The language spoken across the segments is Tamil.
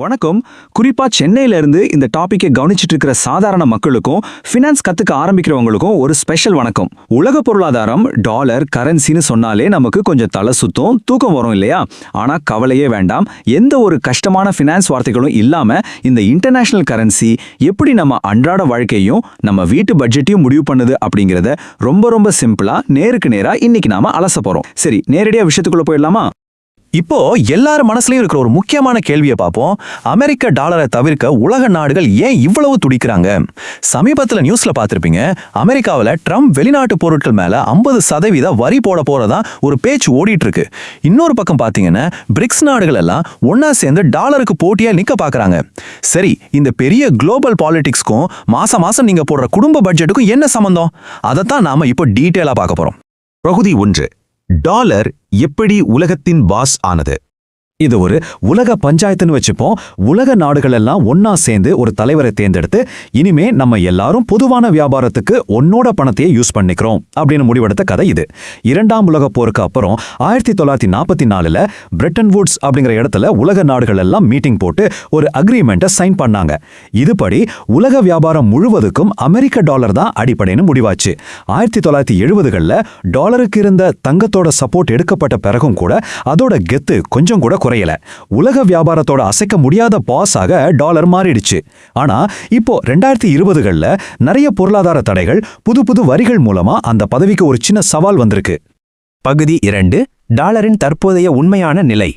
வணக்கம். குறிப்பா சென்னையில இருந்து இந்த டாபிக்கை கவனிச்சிட்டு இருக்கிற சாதாரண மக்களுக்கும் ஃபினான்ஸ் கத்துக்க ஆரம்பிக்கிறவங்களுக்கும் ஒரு ஸ்பெஷல் வணக்கம். உலக பொருளாதாரம், டாலர், கரன்சின்னு சொன்னாலே நமக்கு கொஞ்சம் தலை சுத்தும், தூக்கம் வரும் இல்லையா? ஆனா கவலையே வேண்டாம். எந்த ஒரு கஷ்டமான ஃபினான்ஸ் வார்த்தைகளும் இல்லாம இந்த இன்டர்நேஷனல் கரன்சி எப்படி நம்ம அன்றாட வாழ்க்கையும் நம்ம வீட்டு பட்ஜெட்டையும் முடிவு பண்ணுது அப்படிங்கறத ரொம்ப சிம்பிளா நேருக்கு நேரா இன்னைக்கு நாம அலச போறோம். சரி, நேரடியா விஷயத்துக்குள்ள போயிடலாமா? இப்போ எல்லாரும் மனசுலயும் இருக்கிற ஒரு முக்கியமான கேள்வியை பார்ப்போம். அமெரிக்க டாலரை தவிர்க்க உலக நாடுகள் ஏன் இவ்வளவு துடிக்கிறாங்க? சமீபத்தில் நியூஸ்ல பார்த்திருப்பீங்க, அமெரிக்காவில் ட்ரம்ப் வெளிநாட்டு பொருட்கள் மேல 50% வரி போட போறதா ஒரு பேச்சு ஓடிட்டு இருக்கு. இன்னொரு பக்கம் பாத்தீங்கன்னா பிரிக்ஸ் நாடுகள் எல்லாம் ஒன்னா சேர்ந்து டாலருக்கு போட்டியா நிக்க பாக்குறாங்க. சரி, இந்த பெரிய குளோபல் பாலிடிக்ஸ்க்கும் மாசம் நீங்க போடுற குடும்ப பட்ஜெட்டுக்கும் என்ன சம்பந்தம்? அதைத்தான் நாம இப்போ டீட்டெயிலா பார்க்க போறோம். பகுதி 1. டாலர் எப்படி உலகத்தின் பாஸ் ஆனது? இது ஒரு உலக பஞ்சாயத்துன்னு வச்சுப்போம். உலக நாடுகள் எல்லாம் ஒன்னா சேர்ந்து ஒரு தலைவரை தேர்ந்தெடுத்து இனிமே நம்ம எல்லாரும் பொதுவான வியாபாரத்துக்கு உன்னோட பணத்தையே யூஸ் பண்ணிக்கிறோம் அப்படின்னு முடிவெடுத்த கதை இது. இரண்டாம் உலக போருக்கு அப்புறம் 1944 பிரெட்டன் வுட்ஸ் அப்படிங்கிற இடத்துல உலக நாடுகள் எல்லாம் மீட்டிங் போட்டு ஒரு அக்ரிமெண்ட்டை சைன் பண்ணாங்க. இதுபடி உலக வியாபாரம் முழுவதுக்கும் அமெரிக்க டாலர் தான் அடிப்படைன்னு முடிவாச்சு. 1970களில் டாலருக்கு இருந்த தங்கத்தோட சப்போர்ட் எடுக்கப்பட்ட பிறகும் கூட அதோட கெத்து கொஞ்சம் கூட குறையல. உலக வியாபாரத்தோட அசைக்க முடியாத பாஸாக டாலர் மாறிடுச்சு. ஆனா இப்போ 2020களில் நிறைய பொருளாதார தடைகள், புது வரிகள் மூலமா அந்த பதவிக்கு ஒரு சின்ன சவால் வந்திருக்கு. பகுதி 2. டாலரின் தற்போதைய உண்மையான நிலை.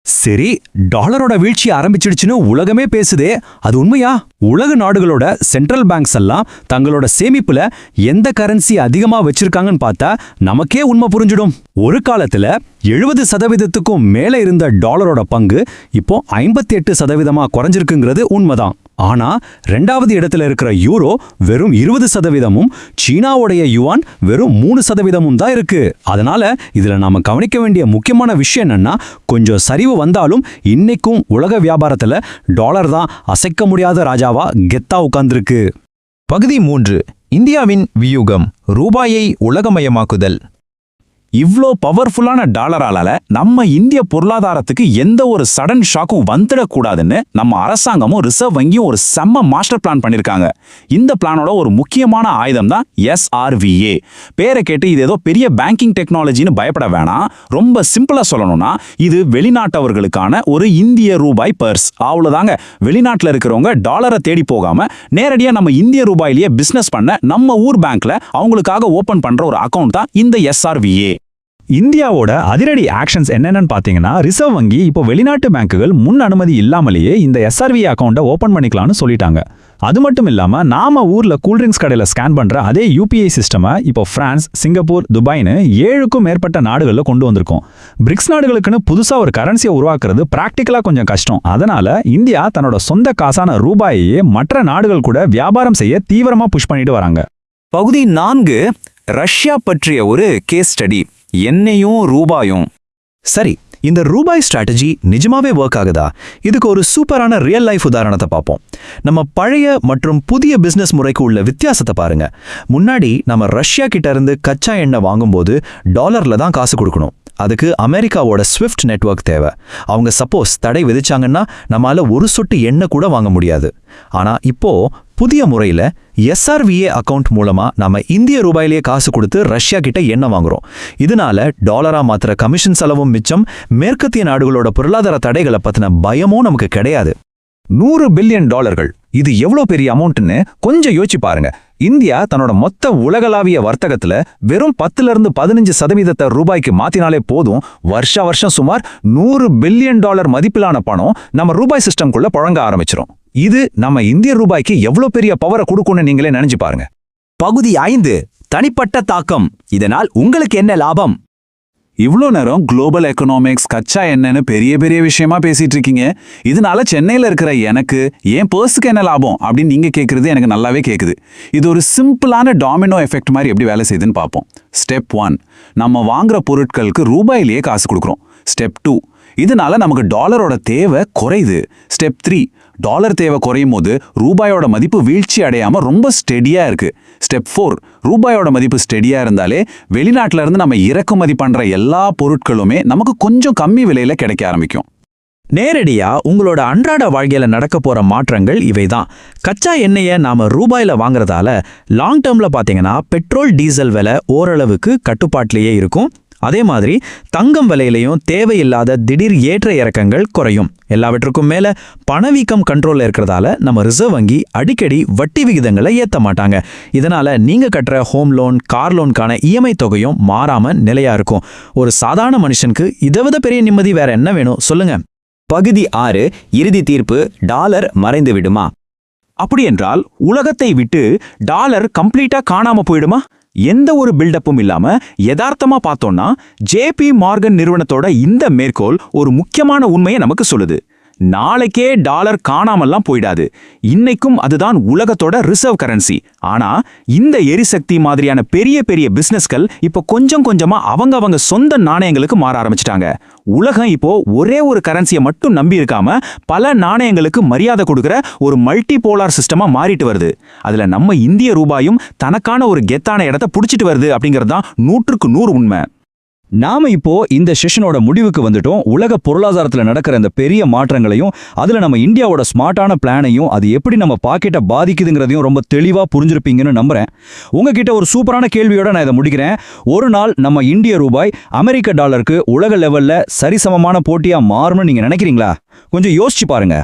சரி, டாலரோட வீழ்ச்சி ஆரம்பிச்சிடுச்சுன்னு உலகமே பேசுதே, அது உண்மையா? உலக நாடுகளோட சென்ட்ரல் பேங்க்ஸ் எல்லாம் தங்களோட சேமிப்புல எந்த கரன்சி அதிகமா வச்சிருக்காங்கன்னு பார்த்தா நமக்கே உண்மை புரிஞ்சிடும். ஒரு காலத்துல 70%க்கும் மேல இருந்த டாலரோட பங்கு இப்போ 58% குறைஞ்சிருக்குங்கிறது உண்மைதான். ஆனா 2வது இடத்துல இருக்கிற யூரோ வெறும் 20%, சீனாவுடைய யுவான் வெறும் 3% தான் இருக்கு. அதனால இதுல நாம கவனிக்க வேண்டிய முக்கியமான விஷயம் என்னன்னா, கொஞ்சம் சரிவு வந்தாலும் இன்னைக்கும் உலக வியாபாரத்துல டாலர் தான் அசைக்க முடியாத ராஜாவா கெத்தா உட்கார்ந்திருக்கு. பகுதி 3. இந்தியாவின் வியூகம், ரூபாயை உலகமயமாக்குதல். இவ்ளோ பவர்ஃபுல்லான டாலரால நம்ம இந்திய பொருளாதாரத்துக்கு எந்த ஒரு சடன் ஷாக்கும் வந்துடக்கூடாதுன்னு நம்ம அரசாங்கமும் ரிசர்வ் வங்கியும் ஒரு செம்ம மாஸ்டர் பிளான் பண்ணிருக்காங்க. இந்த பிளானோட ஒரு முக்கியமான ஆயுதம் தான் SRVA. பேரை கேட்டு இது ஏதோ பெரிய பேங்கிங் டெக்னாலஜின்னு பயப்பட வேணாம். ரொம்ப சிம்பிளா சொல்லணும்னா இது வெளிநாட்டவர்களுக்கான ஒரு இந்திய ரூபாய் பர்ஸ். அவ்வளவுதாங்க. வெளிநாட்டுல இருக்கிறவங்க டாலரை தேடி போகாம நேரடியா நம்ம இந்திய ரூபாயிலேயே பிசினஸ் பண்ண நம்ம ஊர் பேங்க்ல அவங்களுக்காக ஓபன் பண்ற ஒரு அக்கவுண்ட் தான் இந்த SRVA. இந்தியாவோட அதிரடி ஆக்ஷன்ஸ் என்னென்னு பார்த்தீங்கன்னா, ரிசர்வ் வங்கி இப்போ வெளிநாட்டு பேங்குகள் முன் அனுமதி இல்லாமலேயே இந்த SRVA அக்கௌண்ட்டை ஓப்பன் பண்ணிக்கலாம்னு சொல்லிட்டாங்க. அது மட்டும் இல்லாமல் நாம ஊர்ல கூல்ட்ரிங்க்ஸ் கடையில் ஸ்கேன் பண்ற அதே UPI சிஸ்டமை இப்போ பிரான்ஸ், சிங்கப்பூர், துபாய்னு 7க்கும் மேற்பட்ட நாடுகளில் கொண்டு வந்திருக்கோம். பிரிக்ஸ் நாடுகளுக்குன்னு புதுசா ஒரு கரன்சியை உருவாக்குறது பிராக்டிக்கலா கொஞ்சம் கஷ்டம். அதனால இந்தியா தன்னோட சொந்த காசான ரூபாயையே மற்ற நாடுகள் கூட வியாபாரம் செய்ய தீவிரமா புஷ் பண்ணிட்டு வராங்க. பகுதி 4. ரஷ்யா பற்றிய ஒரு கேஸ் ஸ்டடி, எண்ணெயும் ரூபாயும். சரி, இந்த ரூபாய் ஸ்ட்ராட்டஜி நிஜமாவே ஒர்க் ஆகுதா? இதுக்கு ஒரு சூப்பரான ரியல் லைஃப் உதாரணத்தை பார்ப்போம். நம்ம பழைய மற்றும் புதிய பிசினஸ் முறைக்கு உள்ள வித்தியாசத்தை பாருங்க. முன்னாடி நம்ம ரஷ்யா கிட்ட இருந்து கச்சா எண்ணெய் வாங்கும்போது டாலர்ல தான் காசு கொடுக்கணும். அதுக்கு அமெரிக்காவோட ஸ்விஃப்ட் நெட்வொர்க் தேவை. அவங்க சப்போஸ் தடை விதிச்சாங்கன்னா நம்மளால ஒரு சொட்டு எண்ணெய் கூட வாங்க முடியாது. ஆனா இப்போ புதிய முறையில் SRVA அக்கவுண்ட் மூலமா நம்ம இந்திய ரூபாயிலேயே காசு கொடுத்து ரஷ்யா கிட்ட எண்ணெய் வாங்குறோம். இதனால டாலரா மாத்திர கமிஷன் செலவும் மிச்சம், மேற்கத்திய நாடுகளோட பொருளாதார தடைகளை பத்தின பயமும் நமக்கு கிடையாது. $100 பில்லியன். இது எவ்வளோ பெரிய அமௌண்ட்னு கொஞ்சம் யோசிச்சு பாருங்க. இந்தியா தன்னோட மொத்த உலகளாவிய வர்த்தகத்துல வெறும் 10-15% ரூபாய்க்கு மாத்தினாலே போதும், வருஷம் சுமார் $100 பில்லியன் மதிப்பிலான பணம் நம்ம ரூபாய் சிஸ்டம்குள்ள புழங்க ஆரம்பிச்சிரும். இது நம்ம இந்திய ரூபாய்க்கு எவ்வளோ பெரிய பவரை கொடுக்கும்னு நீங்களே நினைச்சு பாருங்க. பகுதி 5. தனிப்பட்ட தாக்கம், இதனால் உங்களுக்கு என்ன லாபம்? இவ்வளோ நேரம் குளோபல் எக்கனாமிக்ஸ், கச்சா என்னன்னு பெரிய விஷயமா பேசிட்டு இருக்கீங்க. இதனால சென்னையில் இருக்கிற எனக்கு ஏன் பர்ஸுக்கு என்ன லாபம் அப்படின்னு நீங்க கேட்கறது எனக்கு நல்லாவே கேட்குது. இது ஒரு சிம்பிளான டாமினோ எஃபெக்ட் மாதிரி எப்படி வேலை செய்யுதுன்னு பார்ப்போம். ஸ்டெப் 1, நம்ம வாங்குற பொருட்களுக்கு ரூபாயிலேயே காசு கொடுக்குறோம். ஸ்டெப் 2, இதனால நமக்கு டாலரோட தேவை குறையுது. ஸ்டெப் 3, டாலர் தேவை குறையும் போது ரூபாயோட மதிப்பு வீழ்ச்சி அடையாம ரொம்ப ஸ்டெடியா இருக்கு. ஸ்டெப் 4, ரூபாயோட மதிப்பு ஸ்டெடியா இருந்தாலே வெளிநாட்டுல இருந்து நம்ம இறக்குமதி பண்ற எல்லா பொருட்களுமே நமக்கு கொஞ்சம் கம்மி விலையில கிடைக்க ஆரம்பிக்கும். நேரடியா உங்களோட அன்றாட வாழ்க்கையில நடக்க போற மாற்றங்கள் இவைதான். கச்சா எண்ணெயை நாம ரூபாயில வாங்குறதால லாங் டேர்ம்ல பாத்தீங்கன்னா பெட்ரோல் டீசல் விலை ஓரளவுக்கு கட்டுப்பாட்டிலேயே இருக்கும். அதே மாதிரி தங்கம் விலையிலையும் தேவையில்லாத திடீர் ஏற்ற இறக்கங்கள் குறையும். எல்லாவற்றுக்கும் மேல பணவீக்கம் கண்ட்ரோல்ல இருக்கிறதால நம்ம ரிசர்வ் வங்கி அடிக்கடி வட்டி விகிதங்களை ஏத்த மாட்டாங்க. இதனால நீங்க கட்டுற ஹோம் லோன், கார் லோனுக்கான இஎம்ஐ தொகையும் மாறாம நிலையா இருக்கும். ஒரு சாதாரண மனுஷனுக்கு இதை விட பெரிய நிம்மதி வேற என்ன வேணும் சொல்லுங்க. பகுதி 6 இறுதி தீர்ப்பு. டாலர் மறைந்து விடுமா? அப்படியென்றால் உலகத்தை விட்டு டாலர் கம்ப்ளீட்டா காணாம போயிடுமா? எந்த ஒரு பில்டப்பும் இல்லாம யதார்த்தமா பார்த்தோம்னா ஜேபி மார்கன் நிறுவனத்தோட இந்த மேற்கோள் ஒரு முக்கியமான உண்மையை நமக்கு சொல்லுது. நாளைக்கே டாலர் காணாமல்லாம் போயிடாது. இன்னைக்கும் அதுதான் உலகத்தோட ரிசர்வ் கரன்சி. ஆனா இந்த எரிசக்தி மாதிரியான பெரிய பெரிய பிசினஸ்கள் இப்போ கொஞ்சம் கொஞ்சமா அவங்க சொந்த நாணயங்களுக்கு மாற ஆரம்பிச்சிட்டாங்க. உலகம் இப்போ ஒரே ஒரு கரன்சியை மட்டும் நம்பி இருக்காம பல நாணயங்களுக்கு மரியாதை கொடுக்கிற ஒரு மல்டி போலார் சிஸ்டமா மாறிட்டு வருது. அதுல நம்ம இந்திய ரூபாயும் தனக்கான ஒரு கெத்தான இடத்தை புடிச்சிட்டு வருது அப்படிங்கிறது தான் 100க்கு 100 உண்மை. நாம இப்போ இந்த செஷனோட முடிவுக்கு வந்துட்டோம். உலக பொருளாதாரத்துல நடக்கிற இந்த பெரிய மாற்றங்களையும் அதுல நம்ம இந்தியாவோட ஸ்மார்ட்டான பிளானையும் அது எப்படி நம்ம பாக்கெட்டை பாதிக்குதுங்கிறதையும் ரொம்ப தெளிவா புரிஞ்சிருப்பீங்கன்னு நம்புறேன். உங்ககிட்ட ஒரு சூப்பரான கேள்வியோட நான் இதை முடிக்கிறேன். ஒரு நாள் நம்ம இந்திய ரூபாய் அமெரிக்க டாலருக்கு உலக லெவல்ல சரிசமமான போட்டியா மாறும்னு நீங்க நினைக்கிறீங்களா? கொஞ்சம் யோசிச்சு பாருங்க.